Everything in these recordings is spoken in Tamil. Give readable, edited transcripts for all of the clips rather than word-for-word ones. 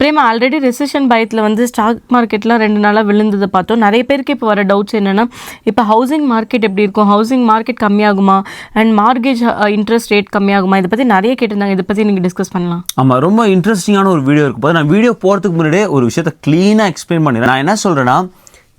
பிரேமா, ஆல்ரெடி ரெசிஷன் பயத்தில் வந்து ஸ்டாக் மார்க்கெட்லாம் 2 நாளாக விழுந்ததை பார்த்தோம். நிறைய பேருக்கு இப்போ வர டவுட்ஸ் என்னென்னா, இப்போ ஹவுசிங் மார்க்கெட் எப்படி இருக்கும், ஹவுசிங் மார்க்கெட் கம்மியாகுமா, அண்ட் மார்கேஜ் இன்ட்ரெஸ்ட் ரேட் கம்மியாகுமா, இதை பற்றி நிறைய கேட்டிருந்தாங்க. இதை பற்றி நீங்கள் டிஸ்கஸ் பண்ணலாம். ஆமாம், ரொம்ப இன்ட்ரெஸ்டிங்கான ஒரு வீடியோ இருக்கும் போது நான் வீடியோ போகிறதுக்கு முன்னாடியே ஒரு விஷயத்தை க்ளீனாக எக்ஸ்பிளைன் பண்ணிடுறேன். நான் என்ன சொல்கிறேன்னா,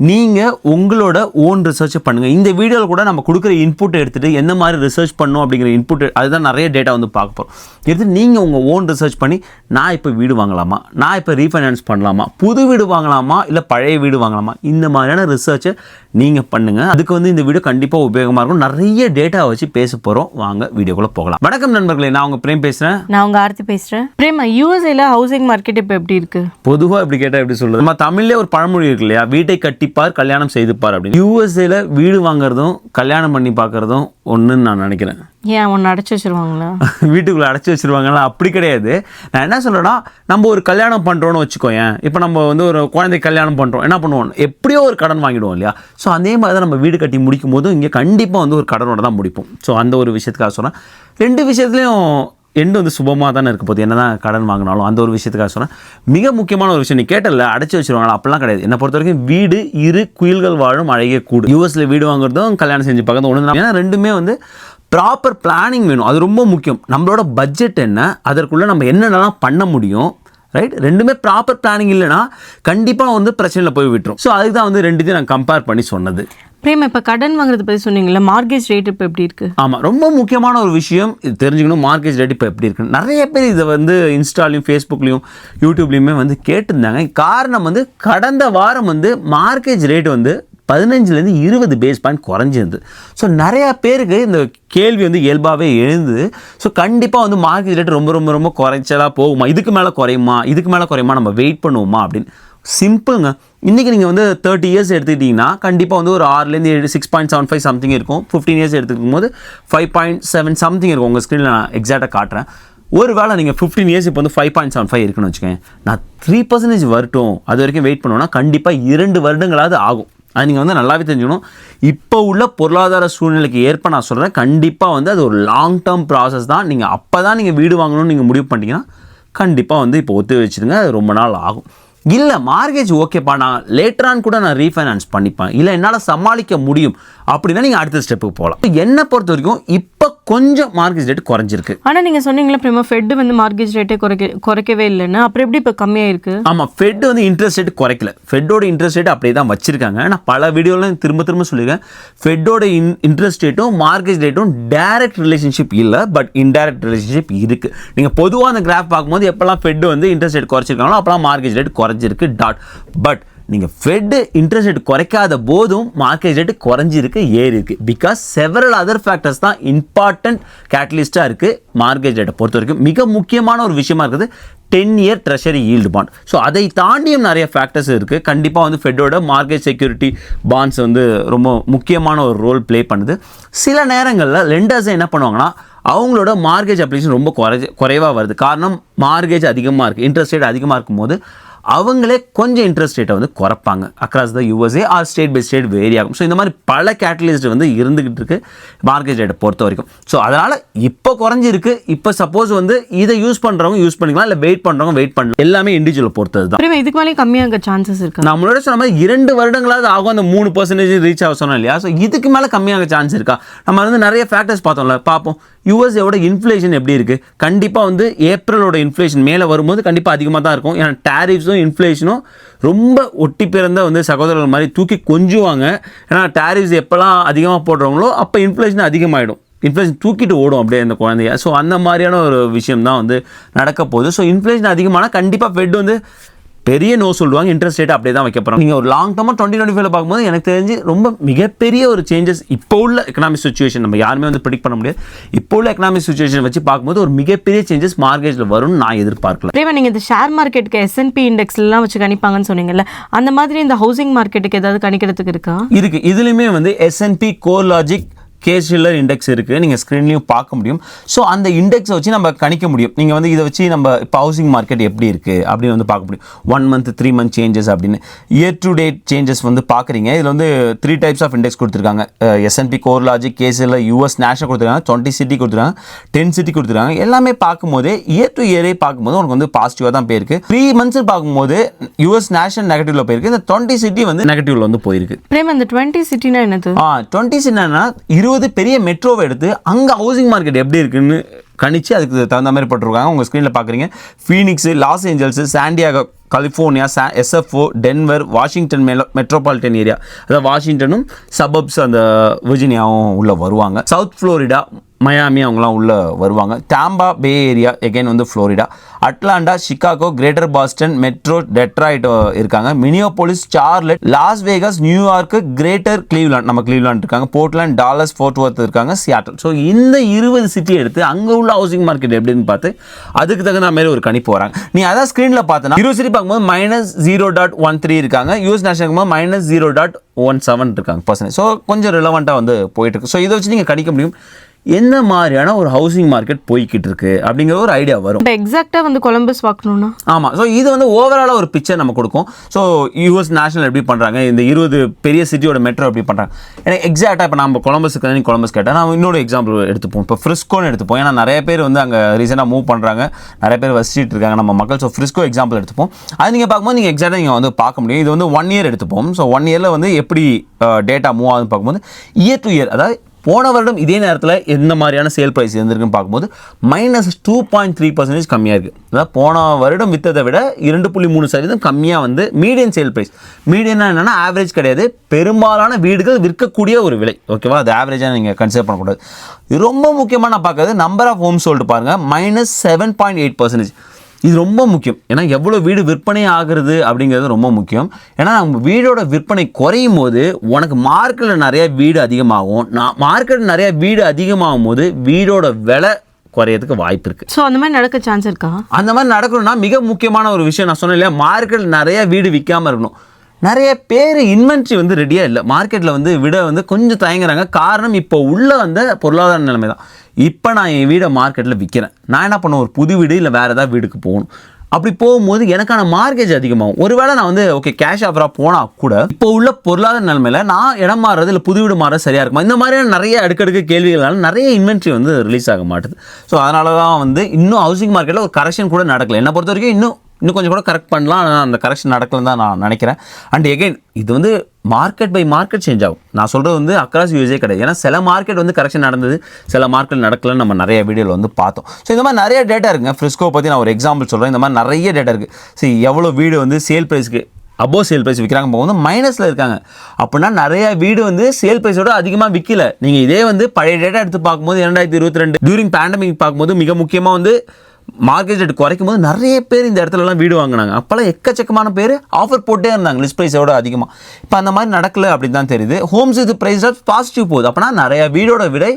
நீங்கள் உங்களோட ஓன் ரிசர்ச்சை பண்ணுங்கள். இந்த வீடியோவில் கூட நம்ம கொடுக்குற இன்புட்டை எடுத்துகிட்டு எந்த மாதிரி ரிசர்ச் பண்ணணும் அப்படிங்கிற இன்புட், அதுதான் நிறைய டேட்டா வந்து பார்க்க போகிறோம். எடுத்து நீங்கள் உங்கள் ஓன் ரிசர்ச் பண்ணி, நான் இப்போ வீடு வாங்கலாமா, நான் இப்போ ரீஃபைனான்ஸ் பண்ணலாமா, புது வீடு வாங்கலாமா, இல்லை பழைய வீடு வாங்கலாமா, இந்த மாதிரியான ரிசர்ச்சை நீங்கள் பண்ணுங்கள். அதுக்கு வந்து இந்த வீடியோ கண்டிப்பாக உபயோகமாக இருக்கும். நிறைய டேட்டா வச்சு பேச போகிறோம். வாங்க வீடியோக்குள்ளே போகலாம். வணக்கம் நண்பர்களே, நான் உங்கள் பிரேம் பேசுகிறேன். நான் உங்கள் ஆர்த்தி பேசுகிறேன். பிரேமா, யூஎஸ்ஏல ஹவுசிங் மார்க்கெட் இப்போ எப்படி இருக்குது? பொதுவாக இப்படி கேட்டால் எப்படி சொல்கிறது, நம்ம தமிழ்லேயே ஒரு பழமொழி இருக்கு இல்லையா, வீட்டை கட்டிப்பார் கல்யாணம் செய்துப்பார் அப்படின்னு. யூஎஸ்ஏல வீடு வாங்குறதும் கல்யாணம் பண்ணி பார்க்குறதும் ஒன்றுன்னு நான் நினைக்கிறேன். ஏன் ஒன்று அடைச்சி வச்சுருவாங்களா? வீட்டுக்குள்ளே அடைச்சி வச்சுருவாங்களா? அப்படி கிடையாது. நான் என்ன சொல்கிறேன்னா, நம்ம ஒரு கல்யாணம் பண்ணுறோன்னு வச்சுக்கோயேன். இப்போ நம்ம வந்து ஒரு குழந்தை கல்யாணம் பண்ணுறோம், என்ன பண்ணுவோம், எப்படியோ ஒரு கடன் வாங்கிடுவோம் இல்லையா? ஸோ அதே மாதிரி தான் நம்ம வீடு கட்டி முடிக்கும் போதும் இங்கே கண்டிப்பாக வந்து ஒரு கடனோட தான் முடிப்போம். ஸோ அந்த ஒரு விஷயத்துக்காக சொன்னேன். 2 விஷயத்துலையும் எண்டு வந்து சுபமாக தானே இருக்க போது, என்ன தான் கடன் வாங்கினாலும். அந்த ஒரு விஷயத்துக்காக சொன்னேன். மிக முக்கியமான ஒரு விஷயம், நீ கேட்டல அடைச்சி வச்சுருவாங்களா, அப்படிலாம் கிடையாது. என்னை பொறுத்த வரைக்கும் வீடு இரு குயில்கள் வாழும் அழகிய கூடு. யூஎஸ்ல வீடு வாங்குறதும் கல்யாணம் செஞ்சு பார்க்கறது ஒன்று தான். ஏன்னா ரெண்டுமே வந்து ப்ராப்பர் பிளானிங் வேணும், அது ரொம்ப முக்கியம். நம்மளோட பட்ஜெட் என்ன, அதற்குள்ளே நம்ம என்னென்னலாம் பண்ண முடியும், ரைட்? ரெண்டுமே ப்ராப்பர் பிளானிங் இல்லைனா கண்டிப்பாக வந்து பிரச்சனையில் போய் விட்டுரும். ஸோ அதுக்கு தான் வந்து ரெண்டுத்தையும் நான் கம்பேர் பண்ணி சொன்னது. பிரேமா, இப்போ கடன் வாங்குறத பற்றி சொன்னீங்களா, மார்கேஜ் ரேட் இப்போ எப்படி இருக்குது? ஆமாம், ரொம்ப முக்கியமான ஒரு விஷயம் இது தெரிஞ்சுக்கணும். மார்கேஜ் ரேட் இப்போ எப்படி இருக்குன்னு நிறைய பேர் இதை வந்து இன்ஸ்டாலையும் ஃபேஸ்புக்லேயும் யூடியூப்லேயுமே வந்து கேட்டிருந்தாங்க. காரணம் வந்து கடந்த வாரம் வந்து மார்கேஜ் ரேட் வந்து 15லேருந்து 20 பேஸ் பாயிண்ட் குறைஞ்சிருந்து. ஸோ நிறையா பேருக்கு இந்த கேள்வி வந்து இயல்பாகவே எழுந்து. ஸோ கண்டிப்பாக வந்து மார்கேஜ் ரேட் ரொம்ப ரொம்ப ரொம்ப குறைச்சலாக போகுமா, இதுக்கு மேலே குறையுமா, நம்ம வெயிட் பண்ணுவோமா அப்படின்னு. சிம்பிளுங்க. இன்றைக்கி நீங்கள் வந்து 30 இயர்ஸ் எடுத்துக்கிட்டிங்கன்னா கண்டிப்பாக வந்து ஒரு 6லேருந்து 6.75 சம்திங் இருக்கும். 15 இயர்ஸ் எடுத்துக்கும் போது 5.7 சம்திங் இருக்கும். உங்கள் ஸ்க்ரீனில் நான் எக்ஸாக்டாக காட்டுறேன். ஒரு வேளை நீங்கள் 15 இயர்ஸ் இப்போ வந்து 5.75 இருக்குன்னு வச்சுக்கோங்க, நான் 3% வரட்டும் அது வரைக்கும் வெயிட் பண்ணுவோன்னா கண்டிப்பாக 2 வருடங்களாவது ஆகும். அது நீங்கள் வந்து நல்லாவே தெரிஞ்சுக்கணும். இப்போ உள்ள பொருளாதார சூழ்நிலைக்கு ஏற்ப நான் சொல்கிறேன், கண்டிப்பாக வந்து அது ஒரு லாங் டேர்ம் ப்ராசஸ் தான். நீங்கள் அப்போ தான் நீங்கள் வீடு வாங்கணும்னு நீங்கள் முடிவு பண்ணிட்டீங்கன்னா கண்டிப்பாக வந்து இப்போ ஒத்து வச்சுருங்க, அது ரொம்ப நாள் ஆகும். இல்லை மார்கேஜ் ஓகேப்பா, நான் லேட்டரான் கூட நான் ரீஃபைனான்ஸ் பண்ணிப்பேன், இல்லை என்னால் சமாளிக்க முடியும் அப்படின்னா நீங்கள் அடுத்த ஸ்டெப்புக்கு போகலாம். என்னை பொறுத்த வரைக்கும் இப்போ கொஞ்சம் மார்கேஜ் ரேட் குறைஞ்சிருக்கு. ஆனால் நீங்கள் சொன்னீங்களா பிரேமா, ஃபெட் வந்து மார்கேஜ் ரேட்டே குறைக்கவே இல்லைன்னு, அப்புறம் எப்படி இப்போ கம்மியாக இருக்குது? ஆமாம், ஃபெட் வந்து இன்ட்ரெஸ்ட் ரேட் குறைக்கல. ஃபெட்டோட இன்ட்ரெஸ்ட் ரேட் அப்படியே தான் வச்சிருக்காங்க. நான் பல வீடியோவில் திரும்ப சொல்லியிருக்கேன், ஃபெட்டோட இன்ட்ரெஸ்ட் ரேட்டும் மார்கேஜ் ரேட்டும் டைரக்ட் ரிலேஷன்ஷிப் இல்லை, பட் இன்டைரக்ட் ரிலேஷன்ஷிப் இருக்குது. நீங்கள் பொதுவாக அந்த கிராஃப் பார்க்கும்போது எப்போல்லாம் ஃபெட் வந்து இன்ட்ரெஸ்ட் ரேட் குறைச்சிருக்காங்களோ அப்போலாம் மார்கேஜ் ரேட் குறைஞ்சிருக்கு டாட். பட் நீங்கள் ஃபெட் இன்ட்ரெஸ்ட் ரேட் குறைக்காத போதும் மார்க்கெட் ரேட் குறைஞ்சிருக்கு, ஏறி இருக்குது. பிகாஸ் செவரல் அதர் ஃபேக்டர்ஸ் தான் இம்பார்ட்டன்ட் கேட்டலிஸ்ட்டாக இருக்குது மார்க்கெட் ரேட்டை பொறுத்த வரைக்கும். மிக முக்கியமான ஒரு விஷயமா இருக்குது 10-year treasury yield bond. So அதை தாண்டியும் நிறைய ஃபேக்டர்ஸ் இருக்குது. கண்டிப்பாக வந்து ஃபெட்டோட மார்க்கெட் செக்யூரிட்டி பாண்ட்ஸ் வந்து ரொம்ப முக்கியமான ஒரு ரோல் ப்ளே பண்ணுது. சில நேரங்களில் லெண்டர்ஸை என்ன பண்ணுவாங்கன்னா, அவங்களோட மார்கேஜ் அப்ளிகேஷன் ரொம்ப குறைவாக வருது. காரணம் மார்கேஜ் அதிகமாக இருக்குது, இன்ட்ரெஸ்ட் ரேட் அதிகமாக இருக்கும்போது அவங்களே கொஞ்சம் இன்ட்ரெஸ்ட் ரேட்டை வந்து குறைப்பாங்க. Across the USA are state by state vary ஆகும். ஸோ இந்த மாதிரி பல கேட்டலிஸ்ட் வந்து இருந்துகிட்டு இருக்கு மார்க்கெட் ரேட்டை பொறுத்த வரைக்கும். ஸோ அதனால் இப்போ குறைஞ்சிருக்கு. இப்போ சப்போஸ் வந்து இதை யூஸ் பண்ணுறவங்க யூஸ் பண்ணிக்கலாம், இல்லை வெயிட் பண்ணுறவங்க வெயிட் பண்ணலாம். எல்லாமே இண்டிவிஜுவல் பொறுத்தது தான். இதுக்கு மேலே கம்மியாக சான்சஸ் இருக்கு. நம்மளோட சொன்ன மாதிரி 2 வருடங்களாவது ஆகும் அந்த 3% ரீச் ஆக சொன்னோம் இல்லையா? ஸோ இதுக்கு மேலே கம்மியாக சான்ஸ் இருக்கா? நம்ம வந்து நிறைய ஃபேக்டர்ஸ் பார்த்தோம்ல, பார்ப்போம். யூஎஸ்ஏவோட இன்ஃப்ளேஷன் எப்படி இருக்குது? கண்டிப்பாக வந்து ஏப்ரலோட இன்ஃப்ளேஷன் மேலே வரும்போது கண்டிப்பாக அதிகமாக தான் இருக்கும். ஏன்னா டேரிஃப்ஸும் இன்ஃப்ளேஷனும் ரொம்ப ஒட்டி பிறந்த வந்து சகோதரர்கள் மாதிரி தூக்கி கொஞ்சுவாங்க. ஏன்னா டேரிஃப்ஸ் எப்போல்லாம் அதிகமாக போடுறவங்களோ அப்போ இன்ஃப்ளேஷன் அதிகமாகிடும். இன்ஃப்ளேஷன் தூக்கிட்டு ஓடும் அப்படியே அந்த குழந்தைய. ஸோ அந்த மாதிரியான ஒரு விஷயம் தான் வந்து நடக்க போகுது. ஸோ இன்ஃப்ளேஷன் அதிகமானால் கண்டிப்பாக ஃபெட் வந்து பெரிய நோ சொல்லுவாங்க, இன்ட்ரெஸ்ட் ரேட் அப்படியே தான் வைக்க போகிறாங்க. நீங்கள் ஒரு லாங் டர்மாக 2025 பார்க்கும்போது எனக்கு தெரிஞ்சு ரொம்ப மிகப்பெரிய ஒரு சேஞ்சஸ் இப்போ உள்ள எக்கனாமிக் சுச்சுவேஷன் நம்ம யாருமே வந்து ப்ரெடிக்ட் பண்ண முடியாது. இப்போ உள்ள எக்கனாமிக் சுச்சுவேஷன் வச்சு பார்க்கும்போது ஒரு மிகப்பெரிய சேஞ்சஸ் மார்க்கெட்டில் வரும்னு நான் எதிர்பார்க்கல. நீங்கள் இந்த ஷேர் மார்க்கெட்டுக்கு S&P இண்டெக்ஸ்லாம் வச்சு கணிப்பாங்கன்னு சொன்னீங்கல்ல, அந்த மாதிரி இந்த ஹவுசிங் மார்க்கெட்டுக்கு ஏதாவது கணிக்கிறதுக்கு இருக்கா? இருக்குது. இதுலையுமே வந்து S&P கோர் லாஜிக் கேஷியலர் இண்டெக்ஸ் இருக்குது, நீங்கள் ஸ்க்ரீன்லையும் பார்க்க முடியும். ஸோ அந்த இண்டெக்ஸை வச்சு நம்ம கணிக்க முடியும். நீங்கள் வந்து இதை வச்சு நம்ம இப்போ ஹவுசிங் மார்க்கெட் எப்படி இருக்குது அப்படின்னு வந்து பார்க்க முடியும். 1 month 3 month சேஞ்சஸ் அப்படின்னு இயர் டு டேட் சேஞ்சஸ் வந்து பார்க்குறீங்க. இதில் வந்து 3 types ஆஃப் இண்டெக்ஸ் கொடுத்துருக்காங்க. S&P CoreLogic, கேஷியலர், US நேஷனல் கொடுத்துருக்காங்க, 20 city கொடுத்துருக்காங்க, 10 city கொடுத்துருக்காங்க. எல்லாமே பார்க்கும்போது இயர் டு இயரே பார்க்கும்போது உனக்கு வந்து பாசிட்டிவாக தான் போயிருக்கு. 3 months பார்க்கும்போது US நேஷனல் நெகட்டிவ்ல போயிருக்கு, இந்த 20 city வந்து நெகட்டிவ்ல வந்து போயிருக்கு. பிரேம், அந்த 20 சிட்டினா என்னது? 20 சிட்டினா 20 பெரிய மெட்ரோவை எடுத்து அங்கே ஹவுசிங் மார்க்கெட் எப்படி இருக்குன்னு கணிச்சு அதுக்கு தகுந்த மாதிரி போட்டிருக்காங்க. உங்கள் ஸ்க்ரீனில் பார்க்குறீங்க. Phoenix, Los Angeles, San Diego, California, SF4, Denver, Washington metropolitan area, அதாவது வாஷிங்டனும் சபப்ஸ் அந்த விர்ஜினியாவும் உள்ளே வருவாங்க. சவுத் ஃப்ளோரிடா, மயாமி அவங்களாம் உள்ளே வருவாங்க. டாம்பா பே ஏரியா எகைன் வந்து Florida, Atlanta, Chicago, greater Boston, metro, Detroit இருக்காங்க. Minneapolis, Charlotte, Las Vegas, New York, greater Cleveland, நம்ம கிளீவ்லாண்ட் இருக்காங்க, போர்ட்லாண்ட், டாலஸ், ஃபோர்ட் வொர்த் இருக்காங்க, சியாட்டல். ஸோ இந்த 20 சிட்டி எடுத்து அங்கே உள்ள ஹவுசிங் மார்க்கெட் எப்படின்னு பார்த்து அதுக்கு தகுந்த மாதிரி ஒரு கணிப்பு வராங்க. நீ அதான் ஸ்க்ரீனில் பார்த்தனா 20 சிட்டி பார்க்கும்போது -0.13 இருக்காங்க, US நேஷனல் -0.17 இருக்காங்க பர்சன்ட். ஸோ கொஞ்சம் ரிலவெண்ட்டாக வந்து போயிட்டு இருக்கு. ஸோ இதை வச்சு நீங்கள் கணிக்க முடியும் என்ன மாதிரியான ஒரு ஹவுசிங் மார்க்கெட் போய்கிட்டு இருக்கு அப்படிங்கிற ஒரு ஐடியா வரும். இப்போ எக்ஸாக்டாக வந்து கொலம்பஸ் பார்க்கணும்னா ஆமாம். ஸோ இது வந்து ஓவராலாக ஒரு பிக்சர் நம்ம கொடுக்கும். ஸோ US நேஷனல் எப்படி பண்ணுறாங்க, இந்த 20 பெரிய சிட்டியோட மெட்ரோ எப்படி பண்ணுறாங்க. ஏன்னா எக்ஸாக்டாக இப்போ நம்ம கொலம்பஸுக்கு நீ கொலம்பஸ் கேட்டால் நான் இன்னொரு எக்ஸாம்பிள் எடுத்துப்போம். இப்போ ஃப்ரிஸ்கோன்னு எடுத்துப்போம். ஏன்னா நிறைய பேர் வந்து அங்கே ரீசெண்டாக மூவ் பண்ணுறாங்க, நிறைய பேர் வசிச்சுட்டு இருக்காங்க நம்ம மக்கள். ஸோ ஃப்ரிஸ்கோ எக்ஸாம்பிள் எடுத்துப்போம். அது நீங்கள் பார்க்கும்போது நீங்கள் எக்ஸாக்டாக நீங்கள் வந்து பார்க்க முடியும். இது வந்து 1 year எடுத்துப்போம். ஸோ 1 yearல வந்து எப்படி டேட்டா மூவ் ஆகுதுன்னு பார்க்கும்போது இயர் டு இயர், அதாவது போன வருடம் இதே நேரத்தில் எந்த மாதிரியான சேல் ப்ரைஸ் இருந்திருக்குன்னு பார்க்கும்போது -2.3% கம்மியாக இருக்குது. அதாவது போன வருடம் விற்றதை விட 2.3% கம்மியாக வந்து மீடியன் சேல் ப்ரைஸ். மீடியன்னா என்னென்னா ஆவரேஜ் கிடையாது, பெரும்பாலான வீடுகள் விற்கக்கூடிய ஒரு விலை. ஓகேவா, அது ஆவரேஜாக நீங்கள் கன்சிடர் பண்ணக்கூடாது. இது ரொம்ப முக்கியமாக நான் பார்க்குறது நம்பர் ஆஃப் ஹோம் சோல்டு பாருங்கள், -7.8%. இது ரொம்ப முக்கியம். ஏன்னா எவ்வளோ வீடு விற்பனை ஆகுறது அப்படிங்கிறது ரொம்ப முக்கியம். ஏன்னா நம்ம வீடோட விற்பனை குறையும் போது உனக்கு மார்க்கெட்டில் நிறைய வீடு அதிகமாகும். மார்க்கெட்டில் நிறைய வீடு அதிகமாகும் போது வீடோட விலை குறையறதுக்கு வாய்ப்பு இருக்குது. ஸோ அந்த மாதிரி நடக்க சான்ஸ் இருக்கா? அந்த மாதிரி நடக்கணும்னா மிக முக்கியமான ஒரு விஷயம் நான் சொன்னேன் இல்லையா, மார்க்கெட்டில் நிறைய வீடு விற்காமல் இருக்கணும். நிறைய பேர் இன்வென்ட்ரி வந்து ரெடியாக இல்லை, மார்க்கெட்டில் வந்து விட வந்து கொஞ்சம் தயங்குறாங்க. காரணம் இப்போ உள்ள வந்த பொருளாதார நிலைமை தான். இப்போ நான் என் வீடை மார்க்கெட்டில் விற்கிறேன், நான் என்ன பண்ணுவேன், ஒரு புது வீடு இல்லை வேறு ஏதாவது வீடுக்கு போகணும். அப்படி போகும்போது எனக்கான மார்க்கேஜ் அதிகமாகும். ஒருவேளை நான் வந்து ஓகே கேஷ் ஆஃபராக போனால் கூட இப்போ உள்ள பொருளாதார நிலைமையில் நான் இடம் மாறுறது இல்லை புது வீடு மாறுறது சரியாக இருக்குமா, இந்த மாதிரியான நிறைய அடுக்கடுக்கு கேள்விகளால் நிறைய இன்வென்ட்ரி வந்து ரிலீஸ் ஆக மாட்டுது. ஸோ அதனால தான் வந்து இன்னும் ஹவுசிங் மார்க்கெட்டில் ஒரு கரெக்ஷன் கூட நடக்கலை. என்னை பொறுத்த வரைக்கும் இன்னும் கொஞ்சம் கூட கரெக்ட் பண்ணலாம், ஆனால் அந்த கரெக்ஷன் நடக்கலன்னு தான் நான் நினைக்கிறேன். அண்ட் எகைன் இது வந்து மார்க்கெட் பை மார்க்கெட் சேஞ்ச் ஆகும். நான் சொல்கிறது வந்து அக்ராஸ் யூஸே கிடையாது. ஏன்னா சில மார்க்கெட் வந்து கரெக்ஷன் நடந்தது, சில மார்க்கெட் நடக்கலன்னு நம்ம நிறைய வீடியோவில் வந்து பார்த்தோம். ஸோ இந்த மாதிரி நிறைய டேட்டா இருக்குங்க. ஃப்ரிஸ்கோ பற்றி நான் ஒரு எக்ஸாம்பிள் சொல்கிறேன். இந்த மாதிரி நிறைய டேட்டா இருக்குது. சரி, எவ்வளோ வீடு வந்து சேல் ப்ரைஸ்க்கு அபோவ் சேல் ப்ரைஸ் விற்கிறாங்க போகும்போது மைனஸில் இருக்காங்க. அப்படின்னா நிறைய வீடு வந்து சேல் ப்ரைஸோட அதிகமாக விற்கல. நீங்கள் இதே வந்து பழைய டேட்டா எடுத்து பார்க்கும்போது 2022 டியூரிங் பேண்டமிக் பார்க்கும்போது மிக முக்கியமாக வந்து மார்க்கெட் ரேட் குறைக்கும் போது நிறைய பேர் இந்த இடத்துலலாம் வீடு வாங்கினாங்க. அப்போல்லாம் எக்கச்சக்கமான பேர் ஆஃபர் போட்டே இருந்தாங்க லிஸ்ட் ப்ரைஸோட அதிகமாக. இப்போ அந்த மாதிரி நடக்கலை அப்படின்னு தான் தெரியுது. ஹோம்ஸ் இது ப்ரைஸ் பாசிட்டிவ் போகுது. அப்படின்னா நிறைய வீடோட விலை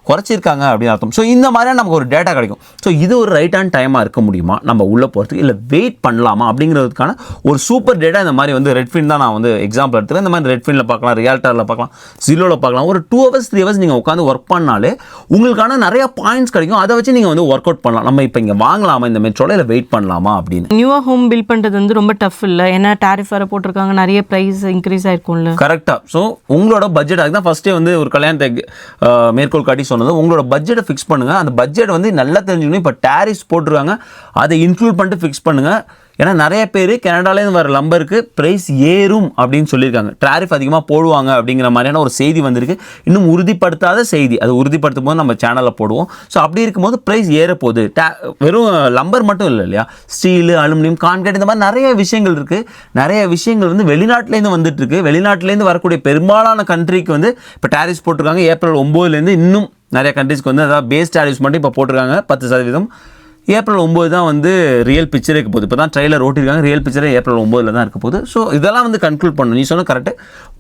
குறைச்சிருக்காங்க அப்படின்னு அர்த்தம். ஸோ இந்த மாதிரியான நமக்கு ஒரு டேட்டா கிடைக்கும். ஸோ இது ஒரு ரைட்டான டைமாக இருக்க முடியுமா, நம்ம உள்ளே போகிறதுக்கு இல்லை வெயிட் பண்ணலாமா அப்படிங்கிறதுக்கான ஒரு சூப்பர் டேட்டா இந்த மாதிரி வந்து ரெட்ஃபின் தான் நான் வந்து எக்ஸாம்பிள் எடுத்துக்கிறேன். இந்த மாதிரி ரெட்ஃபினில் பார்க்கலாம், ரியால்டரில் பார்க்கலாம், ஜிலோவில் பார்க்கலாம். ஒரு 2 hours 3 hours நீங்கள் உட்காந்து ஒர்க் பண்ணாலே உங்களுக்கான நிறைய பாயிண்ட்ஸ் கிடைக்கும். அதை வச்சு நீங்கள் வந்து ஒர்க் அவுட் பண்ணலாம். நம்ம இப்போ இங்கே வாங்கலாமா இந்த மெட்ரோவில், இல்லை வெயிட் பண்ணலாமா அப்படின்னு. நியூவாக ஹோம் பில்ட் பண்ணுறது வந்து ரொம்ப டஃப் இல்லை, ஏன்னா டேரிஃப் வேறு போட்டிருக்காங்க, நிறைய ப்ரைஸ் இன்க்ரீஸ் ஆயிருக்கும்ல. கரெக்டாக. ஸோ உங்களோட பட்ஜெட் அதுக்கு தான் ஃபஸ்ட்டே வந்து ஒரு கல்யாணத்தை மேற்கோள் காட்டி சொன்னது, உங்களோட பட்ஜெட்டை ஃபிக்ஸ் பண்ணுங்கள். அந்த பட்ஜெட் வந்து நல்லா தெரிஞ்சுக்கணும். இப்போ டேரிஃப்ஸ் போட்டிருக்காங்க, அதை இன்க்ளூட் பண்ணிட்டு ஃபிக்ஸ் பண்ணுங்கள். ஏன்னா நிறைய பேர் கனடாலேருந்து வர லம்பருக்கு ப்ரைஸ் ஏறும் அப்படின்னு சொல்லியிருக்காங்க, டேரிஃப் அதிகமாக போடுவாங்க அப்படிங்கிற மாதிரியான ஒரு செய்தி வந்திருக்கு. இன்னும் உறுதிப்படுத்தாத செய்தி, அது உறுதிப்படுத்தும் போது நம்ம சேனலில் போடுவோம். ஸோ அப்படி இருக்கும்போது ப்ரைஸ் ஏறப்போகுது. வெறும் லம்பர் மட்டும் இல்லை இல்லையா, ஸ்டீலு, அலுமினியம், கான்கிரீட், இந்த மாதிரி நிறைய விஷயங்கள் இருக்குது. நிறைய விஷயங்கள் வந்து வெளிநாட்டிலேருந்து வந்துட்டுருக்கு. வெளிநாட்டிலேருந்து வரக்கூடிய பெரும்பாலான கண்ட்ரிக்கு வந்து இப்போ டேரிஃப்ஸ் போட்டிருக்காங்க. ஏப்ரல் 9 இன்னும் நிறைய கண்ட்ரிஸ்க்கு வந்து அதாவது பேஸ் டேரிஃப்ஸ் மட்டும் இப்போ போட்டிருக்காங்க 10%. ஏப்ரல் 9 தான் வந்து ரியல் பிக்சரே இருக்க போகுது. இப்போ தான் ட்ரெய்லர் ஓட்டிருக்காங்க, ரியல் பிக்சரே ஏப்ரல் 9 தான் இருக்க போகுது. ஸோ இதெல்லாம் வந்து கன்க்ளூட் பண்ணணும். நீ சொன்ன கரெக்டு,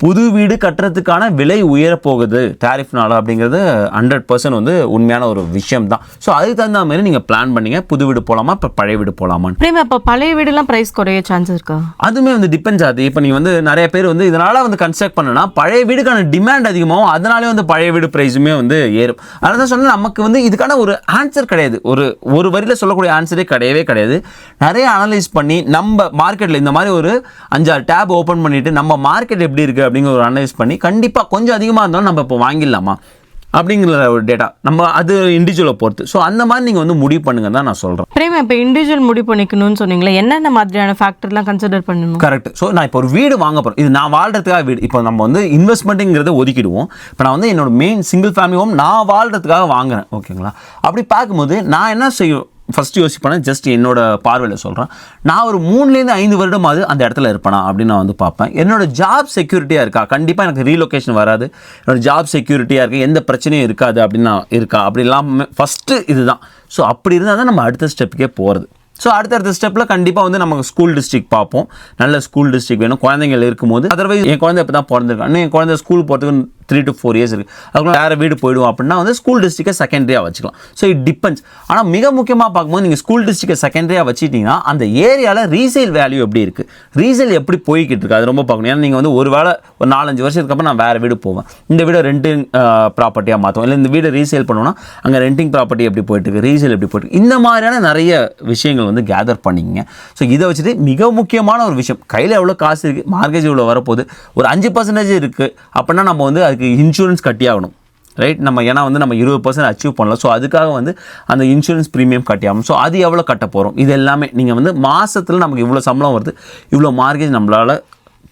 புது வீடு கட்டுறதுக்கான விலை உயரப்போகுது டேரிஃப்னால அப்படிங்கிறது 100% வந்து உண்மையான ஒரு விஷயம் தான். ஸோ அதுக்கு தகுந்த மாதிரி நீங்கள் பிளான் பண்ணீங்க புது வீடு போகலாமா இப்போ பழைய வீடு போகலாமான்னு. பிரேம், அப்போ பழைய வீடுலாம் ப்ரைஸ் குறைய சான்ஸ் இருக்கா? அதுவுமே வந்து டிபெண்ட்ஸ் ஆகுது. இப்போ நீங்கள் வந்து நிறைய பேர் வந்து இதனால் வந்து கன்ஸ்ட்ரக்ட் பண்ணனா பழைய வீடுக்கான டிமாண்ட் அதிகமாகும், அதனாலே வந்து பழைய வீடு ப்ரைஸுமே வந்து ஏறும். அதனால தான் சொன்னால் நமக்கு வந்து இதுக்கான ஒரு ஆன்சர் கிடையாது, ஒரு வரியில் சொல்லக்கூடிய ஆன்சரே கிடையாது. நிறைய அனலைஸ் பண்ணி நம்ம மார்க்கெட்டில் இந்த மாதிரி ஒரு 5-6 டேப் ஓப்பன் பண்ணிவிட்டு நம்ம மார்க்கெட் எப்படி இருக்குது அப்படிங்கிற ஒரு அனலைஸ் பண்ணி கண்டிப்பாக கொஞ்சம் அதிகமாக இருந்தாலும் நம்ம இப்போ வாங்கிடலாமா அப்படிங்கிற ஒரு டேட்டா நம்ம அது இண்டிவிஜுவலை பொறுத்து. ஸோ அந்த மாதிரி நீங்கள் வந்து முடிவு பண்ணுங்க தான் நான் சொல்கிறேன். பிரேம், இப்போ இண்டிவிஜுவல் முடிவு பண்ணிக்கணும்னு சொன்னீங்களா, என்னென்ன மாதிரியான ஃபேக்டர்லாம் கன்சிடர் பண்ணணும்? கரெக்ட். ஸோ நான் இப்போ ஒரு வீடு வாங்க போகிறேன், இது நான் வாழ்கிறதுக்காக வீடு. இப்போ நம்ம வந்து இன்வெஸ்ட்மெண்ட்டுங்கிறத ஒதுக்கிடுவோம். இப்போ நான் வந்து என்னோட மெயின் சிங்கிள் ஃபேமிலி ஹோம் நான் வாழ்கிறதுக்காக வாங்குறேன், ஓகேங்களா? அப்படி பார்க்கும்போது நான் என்ன செய்யும் ஃபஸ்ட்டு யோசிப்பேன், ஜஸ்ட் என்னோட பார்வையில் சொல்கிறேன். நான் ஒரு 3-5 வருடமாவது அந்த இடத்துல இருப்பேனா அப்படின்னு நான் வந்து பார்ப்பேன். என்னோட ஜாப் செக்யூரிட்டியாக இருக்கா, கண்டிப்பாக எனக்கு ரீலொகேஷன் வராது, என்னோட ஜாப் செக்யூரிட்டியாக இருக்குது, எந்த பிரச்சனையும் இருக்காது அப்படின்னு இருக்கா, அப்படி இல்லாமல் ஃபஸ்ட்டு இதுதான். ஸோ அப்படி இருந்தால் தான் நம்ம அடுத்த ஸ்டெப்புக்கே போகிறது. ஸோ அடுத்தடுத்த ஸ்டெப்பில் கண்டிப்பாக வந்து நமக்கு ஸ்கூல் டிஸ்ட்ரிக்ட் பார்ப்போம், நல்ல ஸ்கூல் டிஸ்ட்ரிக்ட் வேணும் குழந்தைங்கள் இருக்கும்போது. அதர்வைஸ் என் குழந்தை இப்போ தான் பிறந்திருக்கான், இன்னும் என் குழந்தை ஸ்கூல் போகிறதுக்கு 3 to 4 years இருக்குது, அதுக்குள்ள வேறு வீடு போயிடுவோம் அப்படின்னா வந்து ஸ்கூல் டிஸ்ட்ரிக்டை செகண்டரியாக வச்சுக்கலாம். So it depends. ஆனால் மிக முக்கியமாக பார்க்கும்போது நீங்கள் ஸ்கூல் டிஸ்ட்ரிக்டை செகண்டரியாக வச்சுட்டிங்கன்னா அந்த ஏரியாவில் ரீசேல் வேல்யூ எப்படி இருக்குது, ரீசேல் எப்படி போய்கிட்டு இருக்குது, அது ரொம்ப பார்க்கணும். ஏன்னா நீங்கள் வந்து ஒரு வேளை ஒரு 4-5 வருஷத்துக்கு அப்புறம் நான் வேறு வீடு போவேன், இந்த வீடை ரெண்டிங் ப்ராப்பர்ட்டியாக மாற்றுவோம், இல்லை இந்த வீடை ரீசேல் பண்ணுவோம்னா அங்கே ரெண்டிங் ப்ராப்பர்ட்டி எப்படி போயிட்டுருக்கு, ரீசேல் எப்படி போயிட்டு, இந்த மாதிரியான நிறைய விஷயங்கள் வந்து கேதர் பண்ணிங்க. ஸோ இதை வச்சுட்டு மிக முக்கியமான ஒரு விஷயம், கையில் எவ்வளோ காசு இருக்குது, மார்க்கெட் இவ்வளோ வரப்போகுது, ஒரு 5% இருக்குது அப்படின்னா நம்ம வந்து அதுக்கு இன்சூரன்ஸ் கட்டி ஆகணும், ரைட்? நம்ம ஏன்னா வந்து நம்ம 20% அச்சீவ் பண்ணலாம். ஸோ அதுக்காக வந்து அந்த இன்சூரன்ஸ் ப்ரீமியம் கட்டி ஆகணும். ஸோ அது எவ்வளோ கட்ட போகிறோம், இது எல்லாமே நீங்கள் வந்து மாதத்தில் நமக்கு இவ்வளோ சம்பளம் வருது, இவ்வளோ மார்க்கெட் நம்மளால்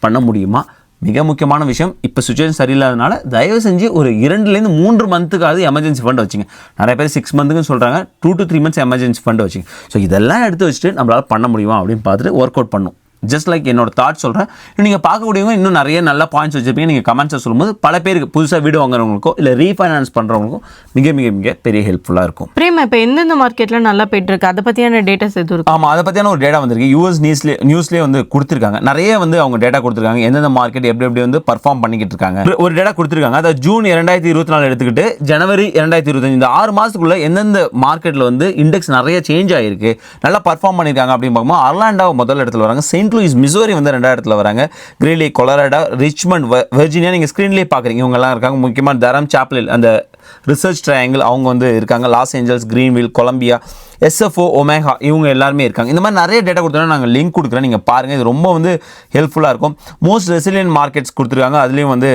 பண்ண முடியுமா? மிக முக்கியமான விஷயம், இப்போ சுச்சுவேஷன் சரியில்லாதனால தயவு செஞ்சு ஒரு 2-3 மந்த்துக்காவது எமர்ஜென்சி ஃபண்ட் வச்சுங்க. நிறைய பேர் 6 மந்த்துக்குன்னு சொல்கிறாங்க, 2 to 3 months எமர்ஜென்சி ஃபண்ட் வச்சுங்க. ஸோ இதெல்லாம் எடுத்து வச்சுட்டு நம்மளால் பண்ண முடியுமா அப்படின்னு பார்த்துட்டு ஒர்க் அவுட் பண்ணும். ஜஸ்ட் லைக் என்னோட தாட் சொல்கிறேன். நீங்கள் பார்க்கக்கூடியவங்க இன்னும் நிறைய நல்ல பாயிண்ட்ஸ் வச்சுருப்பீங்க. நீங்கள் கமெண்ட்ஸை சொல்லும்போது பல பேருக்கு புதுசாக வீடு வாங்குறவங்களுக்கோ இல்லை ரீஃபைனான்ஸ் பண்ணுறவங்களுக்கும் மிக மிக மிக பெரிய ஹெல்ப்ஃபுல்லாக இருக்கும். பிரேம், இப்போ எந்தெந்த மார்க்கெட்டில் நல்லா போயிட்டுருக்கு, அதை பற்றியான டேட்டாஸ் எதுவும் இருக்கு? ஆமாம், அதை பற்றியான ஒரு டேட்டா வந்திருக்கு. யூஎஸ் நியூஸ்லேயே வந்து கொடுத்துருக்காங்க, நிறைய வந்து அவங்க டேட்டா கொடுத்துருக்காங்க, எந்தெந்த மார்க்கெட் எப்படி வந்து பர்ஃபார்ம் பண்ணிக்கிட்டு இருக்காங்க. ஒரு டேட்டா கொடுத்துருக்காங்க, அதை ஜூன் 2024 எடுத்துக்கிட்டு ஜனவரி 2025 இந்த 6 மாதத்துக்குள்ளே எந்தெந்த மார்க்கெட்டில் வந்து இண்டெக்ஸ் நிறைய சேஞ்ச் ஆகிருக்கு, நல்லா பர்ஃபார்ம் பண்ணியிருக்காங்க அப்படின்னு பார்க்கும்போது அர்லாண்டோ முதல் இடத்துல வராங்க, செயின்ட் லூயிஸ் மிசோரி வந்து 2வது இடத்துல வராங்க, கிரீன்லே கொலராடோ, ரிச்மண்ட் வெர்ஜீனியா நீங்கள் ஸ்க்ரீன்லேயே பார்க்குறீங்க இவங்கெல்லாம் இருக்காங்க. முக்கியமாக தரம் சாப்ளில் அந்த ரிசர்ச் ட்ரையாங்கிள் அவங்க வந்து இருக்காங்க, Los Angeles, Greenville, Columbia, SFO, Omaha இவங்க எல்லாருமே இருக்காங்க. இந்த மாதிரி நிறைய டேட்டா கொடுத்தோன்னா நாங்கள் லிங்க் கொடுக்குறேன், நீங்கள் பாருங்கள், இது ரொம்ப வந்து ஹெல்ப்ஃபுல்லாக இருக்கும். மோஸ்ட் ரெசிலியன்ட் மார்க்கெட்ஸ் கொடுத்துருக்காங்க, அதுலேயும் வந்து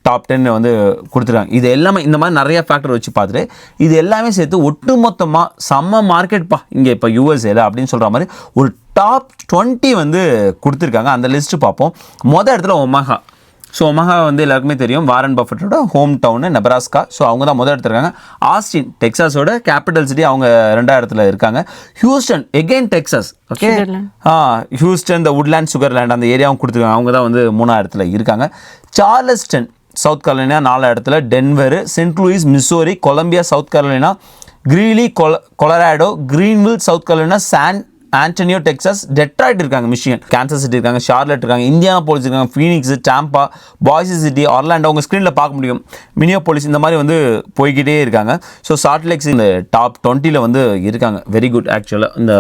டாப் 10 வந்து கொடுத்துருக்காங்க. இது எல்லாமே இந்த மாதிரி நிறைய ஃபேக்டர் வச்சு பார்த்துட்டு இது எல்லாமே சேர்த்து ஒட்டுமொத்தமாக செம்ம மார்க்கெட்ப்பா இங்கே இப்போ USA அப்படின்னு சொல்கிற மாதிரி ஒரு டாப் 20 வந்து கொடுத்துருக்காங்க. அந்த லிஸ்ட்டு பார்ப்போம். மொதல் இடத்துல ஒமேகா. ஸோ ஒமேகா வந்து எல்லாருக்குமே தெரியும், வாரன் பஃபெட்டோட ஹோம் டவுனு நெப்ராஸ்கா. ஸோ அவங்க தான் முதல் இடத்துல இருக்காங்க. ஆஸ்டின் டெக்சாஸோட கேபிட்டல் சிட்டி, அவங்க 2வது இடத்துல இருக்காங்க. Houston again Texas, okay, Houston இந்த உட்லேண்ட் சுகர்லேண்ட் அந்த ஏரியாவும் கொடுத்துருக்காங்க, அவங்க தான் வந்து 3வது இடத்துல இருக்காங்க. சார்லஸ்டன் சவுத் கரோலினா 4வது இடத்துல, Denver, Saint Louis Missouri, Columbia South Carolina, Greeley Colorado, Greenville South Carolina, San Antonio Texas, Detroit இருக்காங்க, மிஷிகன், கான்சஸ் சிட்டி இருக்காங்க, ஷார்லட் இருக்காங்க, இந்தியானாபோலிஸ் இருக்காங்க, Phoenix, Tampa, Boise City, Orlando உங்கள் ஸ்க்ரீனில் பார்க்க முடியும், மினியோபோலிஸ் இந்த மாதிரி வந்து போய்கிட்டே இருக்காங்க. ஸோ சால்ட் லேக்ஸ் இந்த டாப் 20 வந்து இருக்காங்க. வெரி குட் ஆக்சுவலாக இந்த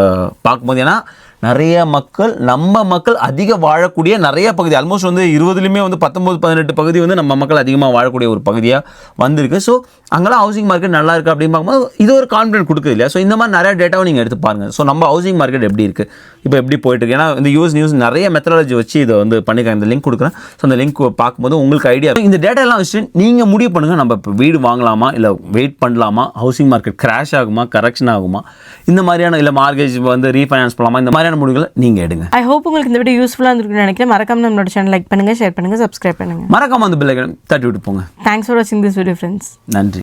பார்க்கும்போது, ஏன்னா நிறைய மக்கள் நம்ம மக்கள் அதிக வாழக்கூடிய நிறைய பகுதி, ஆல்மோஸ்ட் வந்து 20லுமே வந்து 19-18 பகுதி வந்து நம்ம மக்கள் அதிகமாக வாழக்கூடிய ஒரு பகுதியாக வந்திருக்கு. ஸோ அங்கெல்லாம் ஹவுசிங் மார்க்கெட் நல்லா இருக்குது அப்படின்னு பார்க்கும்போது இது ஒரு கான்ஃபிடென்ட் கொடுக்குது இல்லையா? ஸோ இந்த மாதிரி நிறைய டேட்டாவை நீங்கள் எடுத்து பாருங்கள். ஸோ நம்ம ஹவுசிங் மார்க்கெட் எப்படி இருக்குது, இப்போ எப்படி போயிட்டுருக்கு, ஏன்னா இந்த யூஎஸ் நியூஸ் நிறைய மெத்தடாலஜி வச்சு இதை வந்து பண்ணியிருக்காங்க. இந்த லிங்க் கொடுக்குறேன். ஸோ அந்த லிங்க் பார்க்கும்போது உங்களுக்கு ஐடியா, இந்த டேட்டாலாம் வச்சுட்டு நீங்கள் முடிவு பண்ணுங்கள், நம்ம இப்போ வீடு வாங்கலாமா இல்லை வெயிட் பண்ணலாமா, ஹவுசிங் மார்க்கெட் கிராஷ் ஆகுமா கரெக்ஷன் ஆகுமா, இந்த மாதிரியான இல்லை மார்கேஜ் வந்து ரீஃபைனான்ஸ் பண்ணலாமா, இந்த மாதிரியான முடிவுகளை நீங்கள் எடுங்க. ஐ ஹோப் உங்களுக்கு இந்த வீடியோ யூஸ்ஃபுல்லாக இருந்திருக்குன்னு நினைக்கிறேன். மறக்காம நம்மளோட சேனல் லைக் பண்ணுங்கள், ஷேர் பண்ணுங்கள், சப்ஸ்கிரைப் பண்ணுங்கள், மறக்காம அந்த பெல் ஐகானை தட்டி விட்டு போங்க. தேங்க்ஸ் ஃபார் வாட்சிங் திஸ் வீடியோ ஃப்ரெண்ட்ஸ். நன்றி.